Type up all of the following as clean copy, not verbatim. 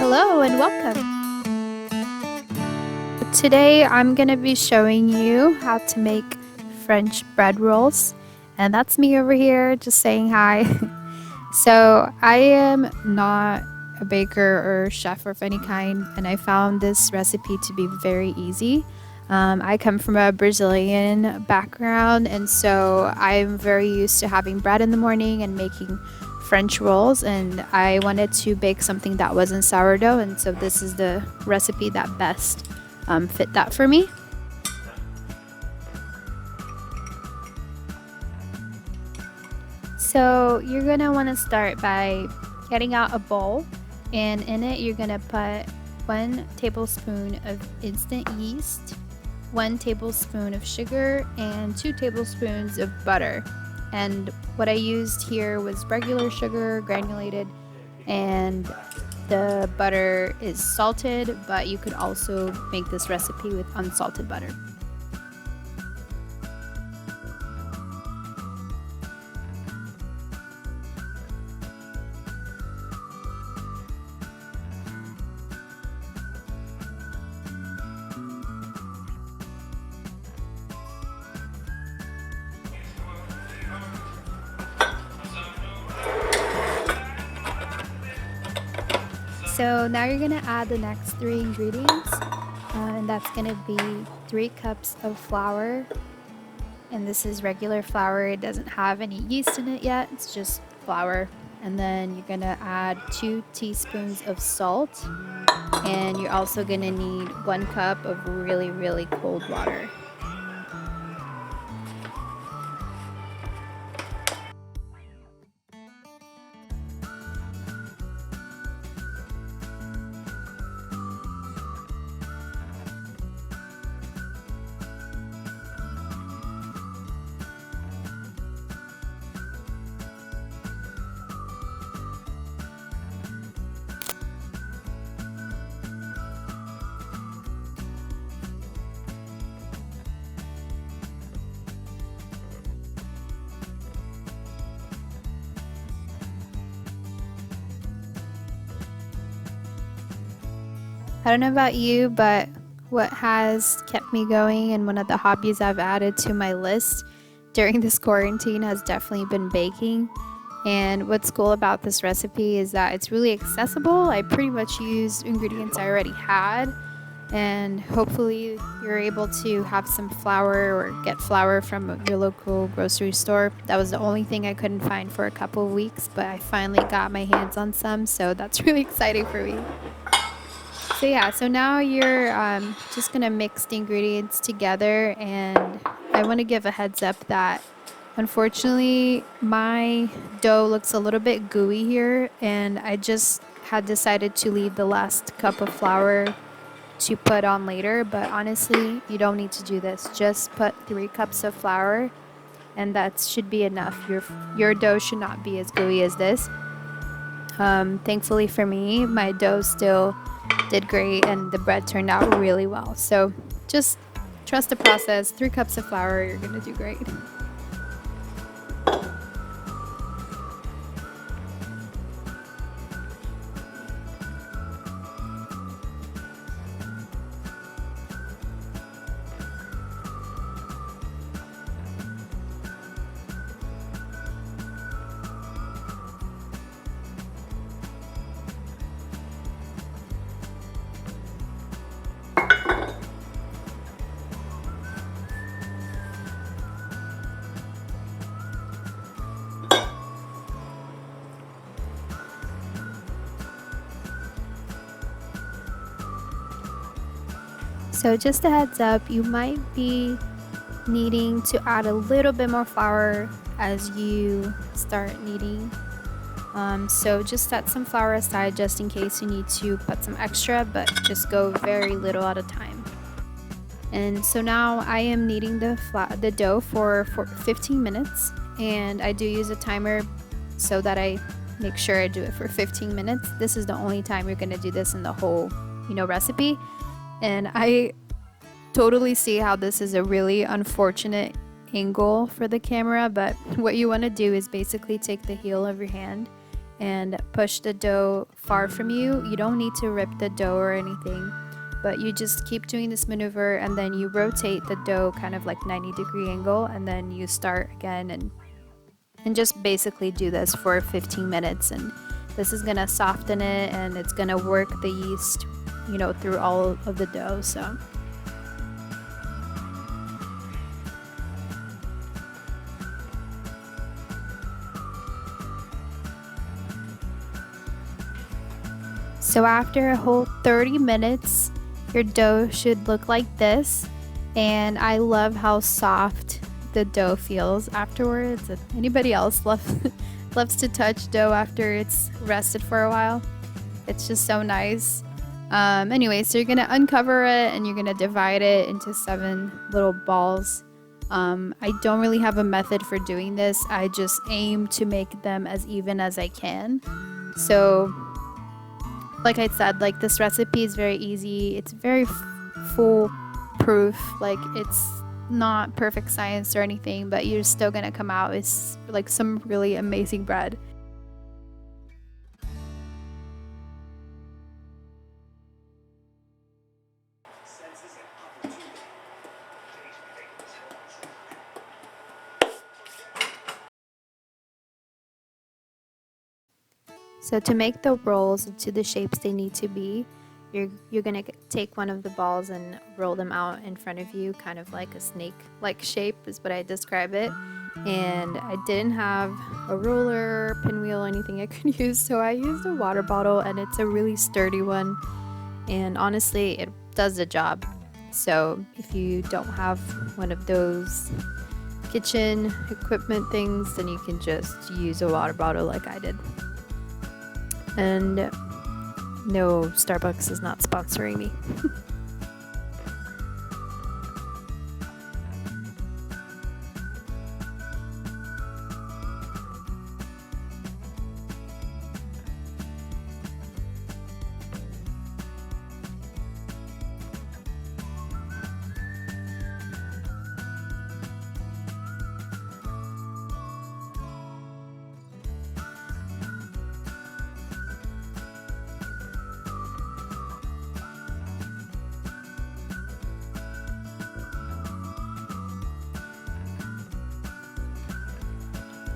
Hello and welcome. Today I'm going to be showing you how to make French bread rolls, and that's me over here just saying hi. So I am not a baker or chef of any kind, and I found this recipe to be very easy. I come from a Brazilian background, and so I'm very used to having bread in the morning and making French rolls, and I wanted to bake something that wasn't sourdough, and so this is the recipe that best fit that for me. So you're gonna want to start by getting out a bowl, and in it you're gonna put 1 tablespoon of instant yeast, 1 tablespoon of sugar, and 2 tablespoons of butter. And what I used here was regular sugar, granulated, and the butter is salted, but you could also make this recipe with unsalted butter. So now you're gonna add the next 3 ingredients, and that's gonna be 3 cups of flour, and this is regular flour. It doesn't have any yeast in it yet, it's just flour. And then you're gonna add 2 teaspoons of salt, and you're also gonna need 1 cup of really cold water. I don't know about you, but what has kept me going and one of the hobbies I've added to my list during this quarantine has definitely been baking. And what's cool about this recipe is that it's really accessible. I pretty much used ingredients I already had, and hopefully you're able to have some flour or get flour from your local grocery store. That was the only thing I couldn't find for a couple of weeks, but I finally got my hands on some, so that's really exciting for me. So yeah, so now you're just gonna mix the ingredients together, and I want to give a heads up that unfortunately my dough looks a little bit gooey here, and I just had decided to leave the last cup of flour to put on later, but honestly you don't need to do this. Just put 3 cups of flour, and that should be enough. Your dough should not be as gooey as this. Thankfully for me, my dough still did great and the bread turned out really well. So just trust the process. 3 cups of flour, you're gonna do great. So just a heads up, you might be needing to add a little bit more flour as you start kneading. So just set some flour aside just in case you need to put some extra, but just go very little at a time. And so now I am kneading the dough for 15 minutes, and I do use a timer so that I make sure I do it for 15 minutes. This is the only time you're gonna do this in the whole, recipe. And I totally see how this is a really unfortunate angle for the camera, but what you want to do is basically take the heel of your hand and push the dough far from you. You don't need to rip the dough or anything, but you just keep doing this maneuver, and then you rotate the dough kind of like 90-degree angle, and then you start again, and just basically do this for 15 minutes. And this is gonna soften it, and it's gonna work the yeast, you know, through all of the dough. So after a whole 30 minutes, your dough should look like this. And I love how soft the dough feels afterwards. If anybody else loves to touch dough after it's rested for a while, it's just so nice. Anyway, so you're gonna uncover it and you're gonna divide it into 7 little balls. I don't really have a method for doing this. I just aim to make them as even as I can. So like I said, like, this recipe is very easy. It's very foolproof. Like, it's not perfect science or anything, but you're still gonna come out with like some really amazing bread. So to make the rolls into the shapes they need to be, you're gonna take one of the balls and roll them out in front of you, kind of like a snake-like shape is what I describe it. And I didn't have a roller, pinwheel, anything I could use, so I used a water bottle, and it's a really sturdy one. And honestly, it does the job. So if you don't have one of those kitchen equipment things, then you can just use a water bottle like I did. And no, Starbucks is not sponsoring me.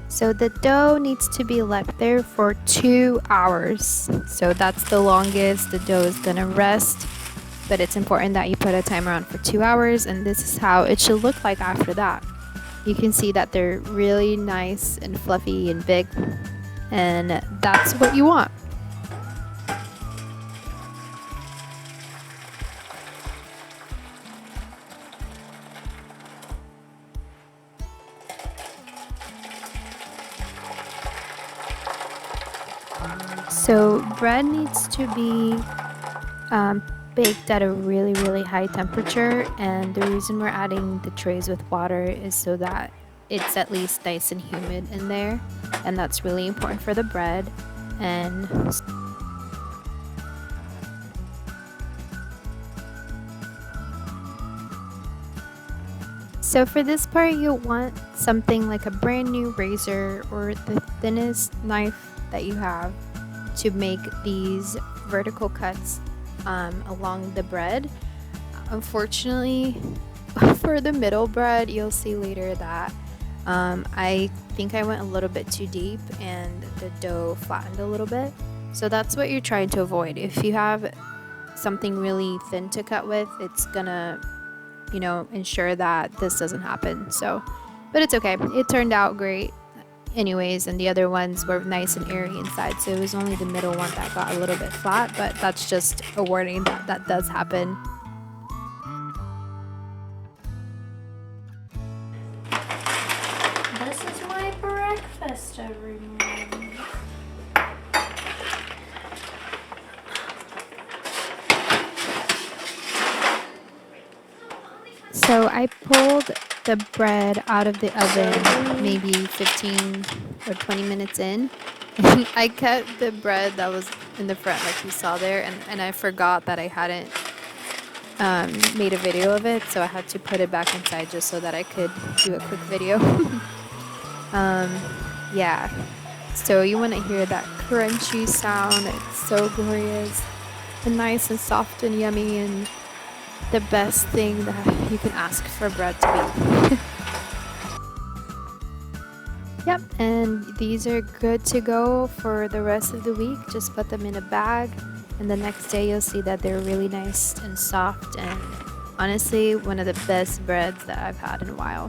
So the dough needs to be left there for 2 hours. So that's the longest the dough is gonna rest. But it's important that you put a timer on for 2 hours, and this is how it should look like after that. You can see that they're really nice and fluffy and big, and that's what you want. So bread needs to be baked at a really high temperature, and the reason we're adding the trays with water is so that it's at least nice and humid in there, and that's really important for the bread. And so for this part, you'll want something like a brand new razor or the thinnest knife that you have to make these vertical cuts along the bread. Unfortunately, for the middle bread, you'll see later that I think I went a little bit too deep and the dough flattened a little bit. So that's what you're trying to avoid. If you have something really thin to cut with, it's gonna, you know, ensure that this doesn't happen. So, but it's okay. It turned out great anyways, and the other ones were nice and airy inside, so it was only the middle one that got a little bit flat, but that's just a warning that that does happen. This is my breakfast, everyone. So I pulled the bread out of the oven maybe 15 or 20 minutes in. I cut the bread that was in the front like you saw there, and I forgot that I hadn't made a video of it, so I had to put it back inside just so that I could do a quick video. Yeah, so you want to hear that crunchy sound. It's so glorious and nice and soft and yummy, and the best thing that you can ask for bread to be. Yep, and these are good to go for the rest of the week. Just put them in a bag, and the next day you'll see that they're really nice and soft, and honestly one of the best breads that I've had in a while.